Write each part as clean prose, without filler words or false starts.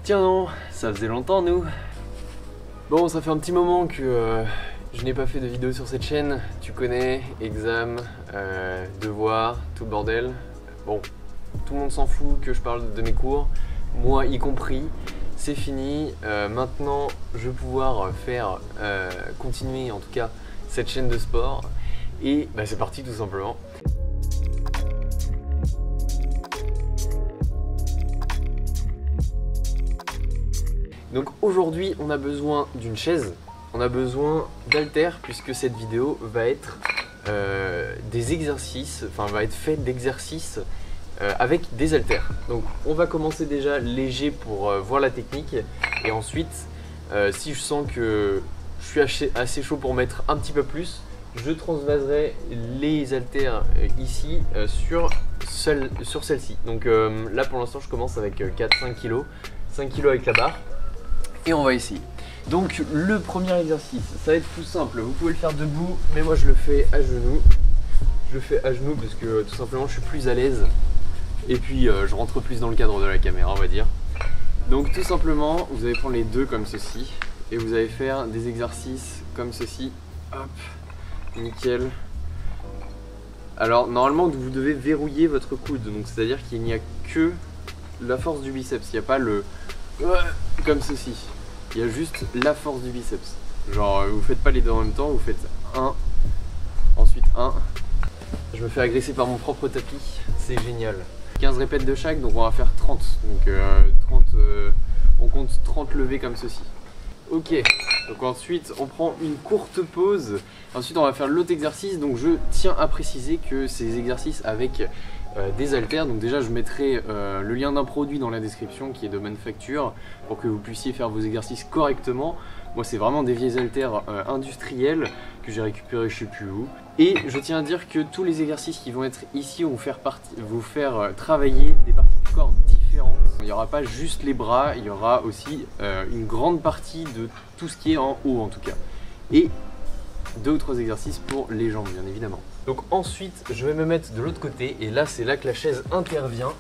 Tiens non, ça faisait longtemps nous. Bon, ça fait un petit moment que je n'ai pas fait de vidéo sur cette chaîne. Tu connais, examen, devoirs, tout le bordel. Bon, tout le monde s'en fout que je parle de mes cours, moi y compris. C'est fini, maintenant je vais pouvoir faire, continuer en tout cas cette chaîne de sport. Et bah, c'est parti tout simplement. Donc aujourd'hui on a besoin d'une chaise, on a besoin d'haltères puisque cette vidéo va être des exercices, enfin va être faite d'exercices avec des haltères. Donc on va commencer déjà léger pour voir la technique et ensuite si je sens que je suis assez chaud pour mettre un petit peu plus, je transvaserai les haltères ici sur celle-ci. Donc là pour l'instant je commence avec 4-5 kg, 5 kg avec la barre. Et on va essayer. Donc le premier exercice, ça va être tout simple. Vous pouvez le faire debout, mais moi je le fais à genoux. Je le fais à genoux parce que tout simplement je suis plus à l'aise. Et puis je rentre plus dans le cadre de la caméra, on va dire. Donc tout simplement, vous allez prendre les deux comme ceci. Et vous allez faire des exercices comme ceci. Hop, nickel. Alors normalement vous devez verrouiller votre coude. Donc c'est-à-dire qu'il n'y a que la force du biceps. Il n'y a pas le... comme ceci. Il y a juste la force du biceps. Genre vous faites pas les deux en même temps, vous faites un, ensuite un. Je me fais agresser par mon propre tapis, c'est génial. 15 répètes de chaque, donc on va faire 30. Donc on compte 30 levées comme ceci. Ok, donc ensuite on prend une courte pause. Ensuite on va faire l'autre exercice. Donc je tiens à préciser que ces exercices avec des haltères, donc déjà je mettrai le lien d'un produit dans la description qui est de Manufacture pour que vous puissiez faire vos exercices correctement. Moi c'est vraiment des vieilles haltères industrielles que j'ai récupérées je sais plus où. Et je tiens à dire que tous les exercices qui vont être ici vont vous faire travailler des parties du corps différentes. Il n'y aura pas juste les bras, il y aura aussi une grande partie de tout ce qui est en haut en tout cas. Et 2 ou 3 exercices pour les jambes bien évidemment. Donc ensuite je vais me mettre de l'autre côté et là c'est là que la chaise intervient.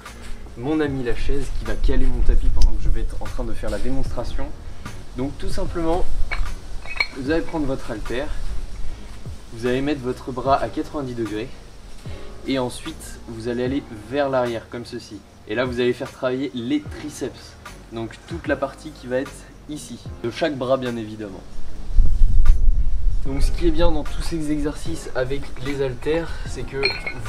Mon ami la chaise qui va caler mon tapis pendant que je vais être en train de faire la démonstration. Donc tout simplement vous allez prendre votre haltère, vous allez mettre votre bras à 90 degrés et ensuite vous allez aller vers l'arrière comme ceci. Et là vous allez faire travailler les triceps, donc toute la partie qui va être ici, de chaque bras bien évidemment. Donc ce qui est bien dans tous ces exercices avec les haltères, c'est que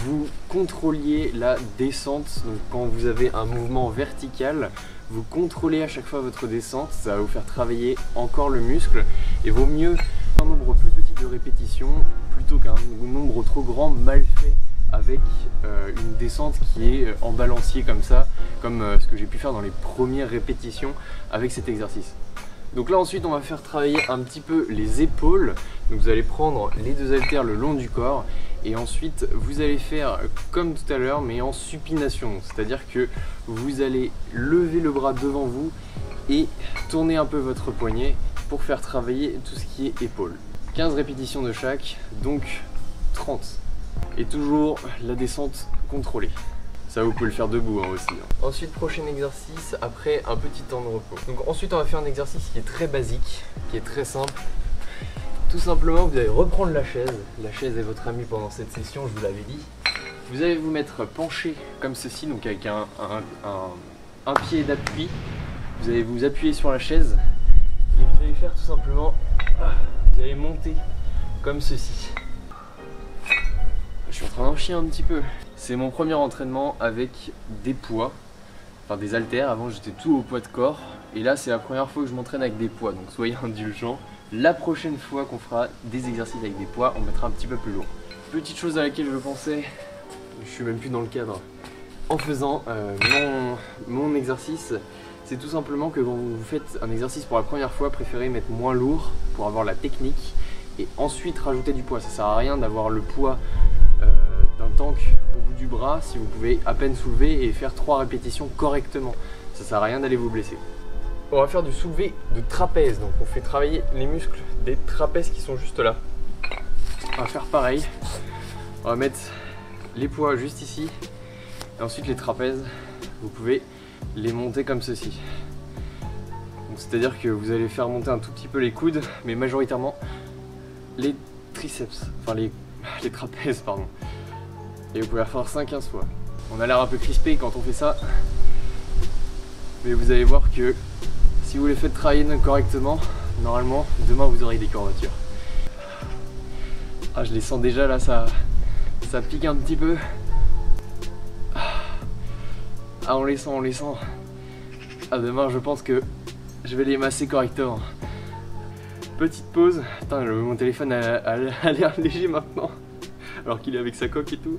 vous contrôliez la descente. Donc quand vous avez un mouvement vertical, vous contrôlez à chaque fois votre descente, ça va vous faire travailler encore le muscle. Et vaut mieux un nombre plus petit de répétitions plutôt qu'un nombre trop grand mal fait avec une descente qui est en balancier comme ça, comme ce que j'ai pu faire dans les premières répétitions avec cet exercice. Donc là ensuite on va faire travailler un petit peu les épaules. Donc vous allez prendre les 2 haltères le long du corps et ensuite vous allez faire comme tout à l'heure mais en supination. C'est-à-dire que vous allez lever le bras devant vous et tourner un peu votre poignet pour faire travailler tout ce qui est épaules. 15 répétitions de chaque, donc 30. Et toujours la descente contrôlée. Ça vous pouvez le faire debout aussi. Ensuite prochain exercice après un petit temps de repos. Donc ensuite on va faire un exercice qui est très basique, qui est très simple. Tout simplement vous allez reprendre la chaise. La chaise est votre amie pendant cette session, je vous l'avais dit. Vous allez vous mettre penché comme ceci, donc avec un pied d'appui. Vous allez vous appuyer sur la chaise et vous allez faire tout simplement, vous allez monter comme ceci. Je suis en train d'en chier un petit peu. C'est mon premier entraînement avec des poids, enfin des haltères. Avant j'étais tout au poids de corps et là c'est la première fois que je m'entraîne avec des poids, donc soyez indulgents. La prochaine fois qu'on fera des exercices avec des poids, on mettra un petit peu plus lourd. Petite chose à laquelle je pensais, je suis même plus dans le cadre, en faisant mon exercice, c'est tout simplement que quand vous faites un exercice pour la première fois, préférez mettre moins lourd pour avoir la technique et ensuite rajouter du poids. Ça sert à rien d'avoir le poids d'un tank au bout du bras si vous pouvez à peine soulever et faire 3 répétitions correctement. Ça sert à rien d'aller vous blesser. On va faire du soulevé de trapèze, donc on fait travailler les muscles des trapèzes qui sont juste là. On va faire pareil, on va mettre les poids juste ici et ensuite les trapèzes, vous pouvez les monter comme ceci. C'est-à-dire que vous allez faire monter un tout petit peu les coudes, mais majoritairement les triceps, enfin les trapèzes, pardon. Et vous pouvez la faire 5-15 fois. On a l'air un peu crispé quand on fait ça, mais vous allez voir que si vous les faites travailler correctement, normalement, demain vous aurez des courbatures. Ah, je les sens déjà là, ça pique un petit peu. Ah, on les sent, on les sent. Ah, demain, je pense que je vais les masser correctement. Petite pause. Putain, mon téléphone a l'air léger maintenant, alors qu'il est avec sa coque et tout.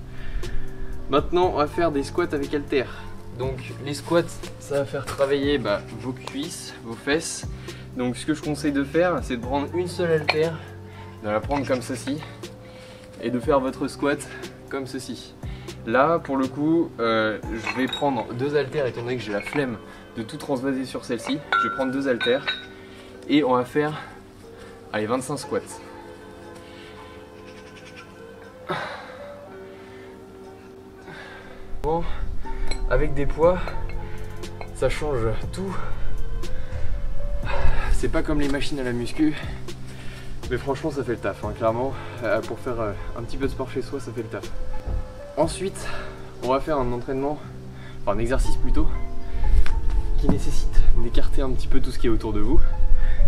Maintenant, on va faire des squats avec haltères. Donc, les squats, ça va faire travailler vos cuisses, vos fesses. Donc, ce que je conseille de faire, c'est de prendre une seule haltère, de la prendre comme ceci, et de faire votre squat comme ceci. Là, pour le coup, je vais prendre 2 haltères, étant donné que j'ai la flemme de tout transvaser sur celle-ci. Je vais prendre 2 haltères et on va faire, allez, 25 squats. Bon, avec des poids, ça change tout. C'est pas comme les machines à la muscu, mais franchement ça fait le taf, hein, clairement. Pour faire un petit peu de sport chez soi, ça fait le taf. Ensuite, on va faire un entraînement, enfin un exercice plutôt, qui nécessite d'écarter un petit peu tout ce qui est autour de vous.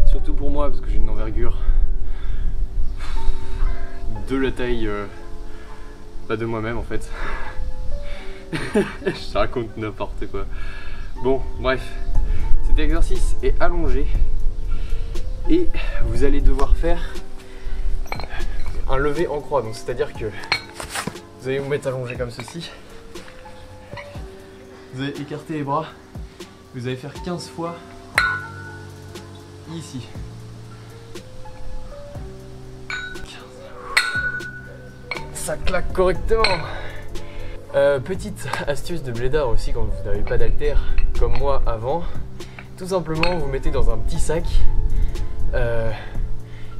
Surtout pour moi, parce que j'ai une envergure de la taille de moi-même en fait. Je raconte n'importe quoi. Bon, bref, cet exercice est allongé et vous allez devoir faire un lever en croix. Donc c'est-à-dire que vous allez vous mettre allongé comme ceci. Vous allez écarter les bras. Vous allez faire 15 fois ici. 15. Ça claque correctement. Petite astuce de blédard aussi quand vous n'avez pas d'haltère comme moi avant. Tout simplement, vous mettez dans un petit sac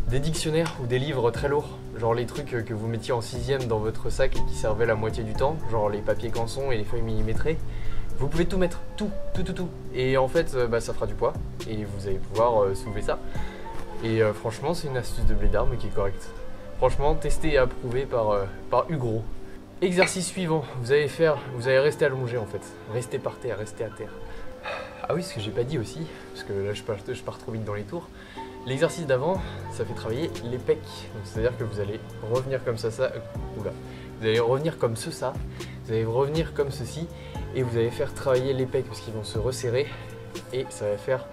des dictionnaires ou des livres très lourds. Genre les trucs que vous mettiez en 6ème dans votre sac et qui servaient la moitié du temps. Genre les papiers canson et les feuilles millimétrées. Vous pouvez tout mettre, tout. Et en fait, ça fera du poids et vous allez pouvoir soulever ça. Et franchement, c'est une astuce de blédard mais qui est correcte. Franchement, testé et approuvé par Hugo. Exercice suivant, vous allez rester allongé en fait. Restez par terre, restez à terre. Ah oui, ce que j'ai pas dit aussi, parce que là je pars trop vite dans les tours. L'exercice d'avant, ça fait travailler les pecs. C'est-à-dire que vous allez revenir comme ça, oula. Vous allez revenir comme ça, vous allez revenir comme ceci, et vous allez faire travailler les pecs parce qu'ils vont se resserrer, et ça va faire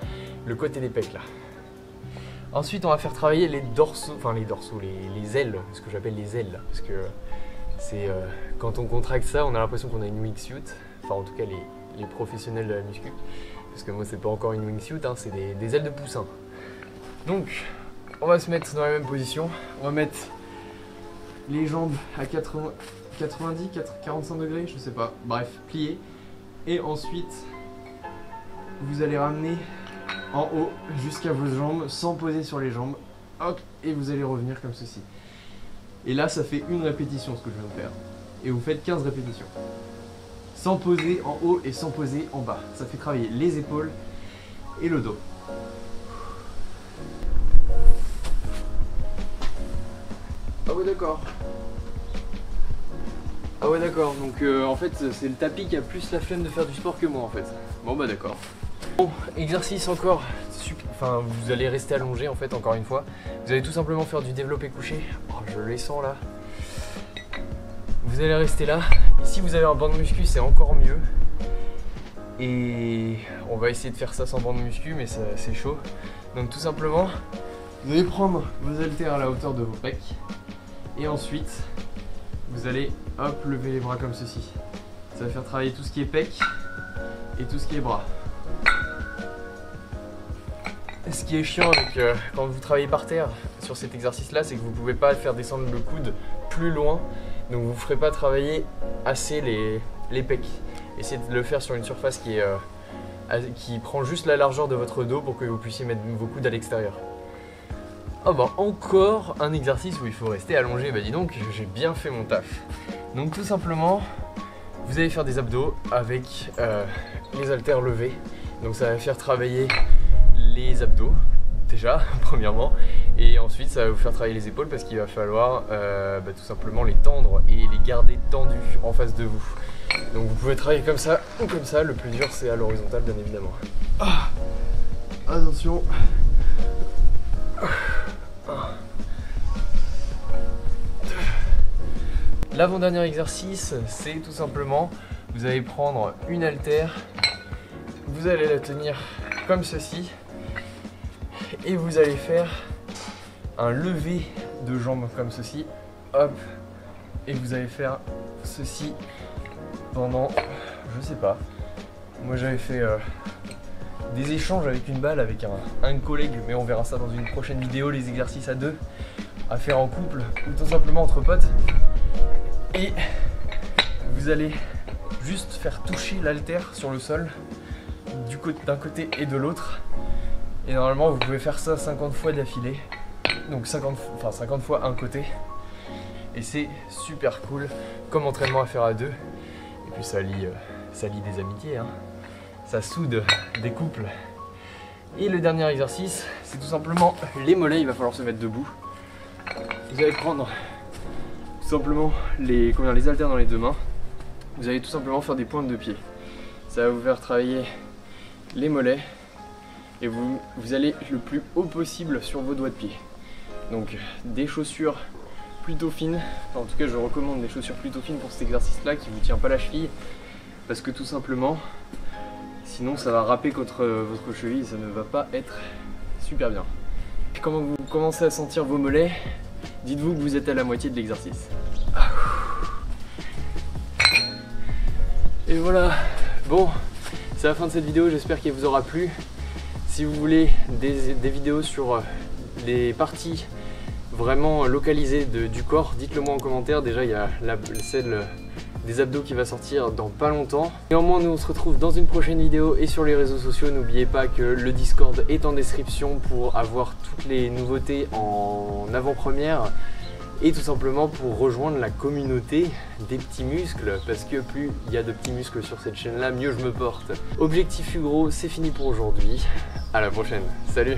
le côté des pecs là. Ensuite, on va faire travailler les dorsaux, les ailes, ce que j'appelle les ailes, parce que c'est quand on contracte ça, on a l'impression qu'on a une wingsuit, enfin en tout cas les professionnels de la muscu, parce que moi c'est pas encore une wingsuit, hein, c'est des ailes de poussin. Donc, on va se mettre dans la même position, on va mettre les jambes à 45 degrés, je sais pas, bref, pliées, et ensuite vous allez ramener en haut jusqu'à vos jambes sans poser sur les jambes, hop, et vous allez revenir comme ceci. Et là ça fait une répétition ce que je viens de faire, et vous faites 15 répétitions, sans poser en haut et sans poser en bas. Ça fait travailler les épaules et le dos. Ah ouais d'accord. Ah ouais d'accord, donc en fait c'est le tapis qui a plus la flemme de faire du sport que moi en fait. Bon bah d'accord. Bon, exercice encore, enfin vous allez rester allongé en fait encore une fois. Vous allez tout simplement faire du développé couché. Oh, je les sens là. Vous allez rester là. Et si vous avez un banc de muscu, c'est encore mieux. Et on va essayer de faire ça sans banc de muscu, mais c'est chaud. Donc tout simplement, vous allez prendre vos haltères à la hauteur de vos pecs. Et ensuite, vous allez hop lever les bras comme ceci. Ça va faire travailler tout ce qui est pecs et tout ce qui est bras. Ce qui est chiant avec quand vous travaillez par terre sur cet exercice là, c'est que vous ne pouvez pas faire descendre le coude plus loin, donc vous ne ferez pas travailler assez les pecs. Essayez de le faire sur une surface qui prend juste la largeur de votre dos pour que vous puissiez mettre vos coudes à l'extérieur. Oh bah encore un exercice où il faut rester allongé, bah dis donc j'ai bien fait mon taf. Donc tout simplement, vous allez faire des abdos avec les haltères levés, donc ça va faire travailler les abdos déjà premièrement, et ensuite ça va vous faire travailler les épaules parce qu'il va falloir tout simplement les tendre et les garder tendus en face de vous. Donc vous pouvez travailler comme ça ou comme ça, le plus dur c'est à l'horizontale bien évidemment. Ah, attention. L'avant-dernier exercice, c'est tout simplement, vous allez prendre une haltère, vous allez la tenir comme ceci, et vous allez faire un lever de jambes comme ceci, hop, et vous allez faire ceci pendant, je sais pas, moi j'avais fait des échanges avec une balle avec un collègue, mais on verra ça dans une prochaine vidéo, les exercices à deux, à faire en couple ou tout simplement entre potes. Et vous allez juste faire toucher l'haltère sur le sol d'un côté et de l'autre. Et normalement vous pouvez faire ça 50 fois d'affilée. Donc 50 fois un côté. Et c'est super cool comme entraînement à faire à deux. Et puis ça lie des amitiés, hein. Ça soude des couples. Et le dernier exercice, c'est tout simplement les mollets. Il va falloir se mettre debout. Vous allez prendre tout simplement les haltères dans les deux mains. Vous allez tout simplement faire des pointes de pied. Ça va vous faire travailler les mollets et vous allez le plus haut possible sur vos doigts de pied. Donc des chaussures plutôt fines, enfin, en tout cas je recommande des chaussures plutôt fines pour cet exercice là qui ne vous tient pas la cheville, parce que tout simplement sinon ça va râper contre votre cheville et ça ne va pas être super bien. Et quand vous commencez à sentir vos mollets, dites-vous que vous êtes à la moitié de l'exercice. Et voilà, bon, c'est la fin de cette vidéo, j'espère qu'elle vous aura plu. Si vous voulez des vidéos sur les parties vraiment localisées du corps, dites-le moi en commentaire. Déjà il y a celle des abdos qui va sortir dans pas longtemps. Néanmoins nous on se retrouve dans une prochaine vidéo et sur les réseaux sociaux. N'oubliez pas que le Discord est en description pour avoir toutes les nouveautés en avant-première. Et tout simplement pour rejoindre la communauté des petits muscles, parce que plus il y a de petits muscles sur cette chaîne là, mieux je me porte. Objectif Ugro, c'est fini pour aujourd'hui, à la prochaine, salut.